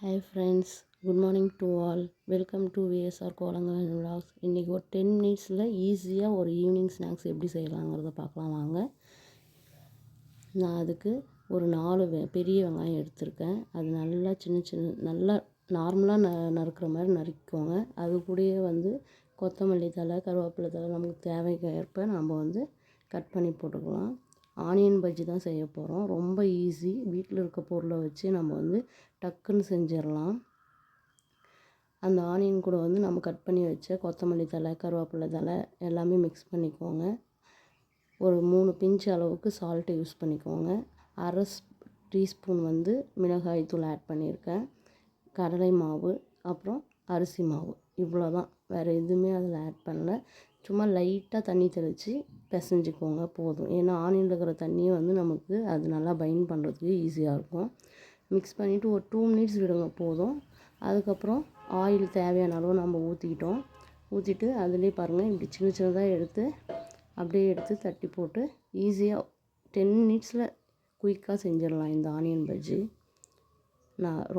Hi friends, good morning to all. Welcome to VSR Kolangal and vlogs. இன்றைக்கி ஒரு 10 மினிட்ஸில் ஈஸியாக ஒரு ஈவினிங் ஸ்நாக்ஸ் எப்படி செய்யலாங்கிறத பார்க்கலாம் வாங்க. நான் அதுக்கு ஒரு 4 பெரிய வெங்காயம் எடுத்திருக்கேன். அது நல்லா நல்லா நார்மலாக நறுக்கிற மாதிரி நறுக்கிக்கோங்க. அது கூடயே கொத்தமல்லி தழை, கருவேப்பிலை தழை நமக்கு தேவைக்கு ஏற்ப நம்ம கட் பண்ணி போட்டுக்கலாம். ஆனியன் பஜ்ஜி தான் செய்ய போகிறோம். ரொம்ப ஈஸி. வீட்டில் இருக்க பொருளை வச்சு நம்ம டக்குன்னு செஞ்சிடலாம். அந்த ஆனியன் கூட நம்ம கட் பண்ணி வச்ச கொத்தமல்லி தழை, கருவேப்பிலை தழை எல்லாமே மிக்ஸ் பண்ணிக்கோங்க. ஒரு 3 பிஞ்ச் அளவுக்கு சால்ட்டு யூஸ் பண்ணிக்கோங்க. அரை டீஸ்பூன் மிளகாய் தூள் ஆட் பண்ணியிருக்கேன். கடலை மாவு, அப்புறம் அரிசி மாவு, இவ்வளோ தான். வேறு எதுவுமே அதில் ஆட் பண்ணல. சும்மா லைட்டாக தண்ணி தெளித்து பிசைஞ்சிக்கோங்க போதும். ஏன்னா ஆனியனில் இருக்கிற தண்ணியை நமக்கு அது நல்லா பைண்ட் பண்ணுறதுக்கு ஈஸியாக இருக்கும். மிக்ஸ் பண்ணிவிட்டு ஒரு 2 மினிட்ஸ் விடுங்க போதும். அதுக்கப்புறம் ஆயில் தேவையான அளவு நம்ம ஊற்றிட்டு அதுலேயே பாருங்கள், இப்படி சின்னதாக எடுத்து தட்டி போட்டு ஈஸியாக 10 மினிட்ஸில் குயிக்காக செஞ்சிடலாம் இந்த ஆனியன் பஜ்ஜி.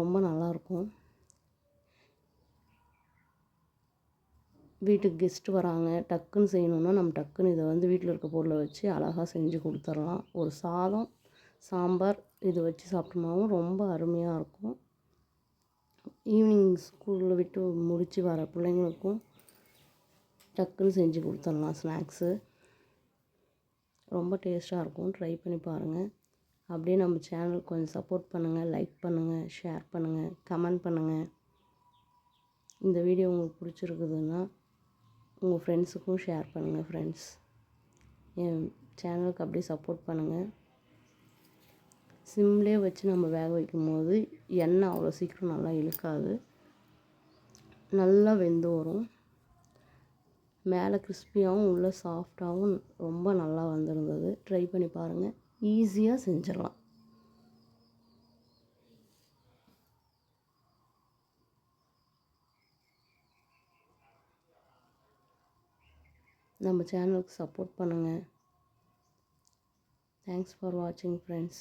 ரொம்ப நல்லாயிருக்கும். வீட்டுக்கு கெஸ்ட்டு வராங்க, டக்குன்னு செய்யணுன்னா நம்ம டக்குன்னு இதை வீட்டில் இருக்க பொருளை வச்சு அழகாக செஞ்சு கொடுத்துர்லாம். ஒரு சாதம், சாம்பார் இது வச்சு சாப்பிட்டோம்னாவும் ரொம்ப அருமையாக இருக்கும். ஈவினிங் ஸ்கூலில் விட்டு முடித்து வர பிள்ளைங்களுக்கும் டக்குன்னு செஞ்சு கொடுத்துர்லாம் ஸ்நாக்ஸு. ரொம்ப டேஸ்ட்டாக இருக்கும். ட்ரை பண்ணி பாருங்கள். அப்படியே நம்ம சேனலுக்கு கொஞ்சம் சப்போர்ட் பண்ணுங்கள். லைக் பண்ணுங்கள், ஷேர் பண்ணுங்கள், கமெண்ட் பண்ணுங்கள். இந்த வீடியோ உங்களுக்கு பிடிச்சிருக்குதுன்னா உங்கள் ஃப்ரெண்ட்ஸுக்கும் ஷேர் பண்ணுங்கள். ஃப்ரெண்ட்ஸ், என் சேனலுக்கு அப்படியே சப்போர்ட் பண்ணுங்கள். சிம்லேயே வச்சு நம்ம வேக வைக்கும்போது எண்ணெய் அவ்வளோ சீக்கிரம் நல்லா இழுக்காது, நல்லா வெந்து வரும். மேலே கிறிஸ்பியாகவும் உள்ளே சாஃப்டாகவும் ரொம்ப நல்லா வந்திருந்தது. ட்ரை பண்ணி பாருங்கள். ஈஸியாக செஞ்சிடலாம். நம்ம சேனலுக்கு சப்போர்ட் பண்ணுங்கள். தேங்க்ஸ் ஃபார் வாட்சிங் ஃப்ரெண்ட்ஸ்.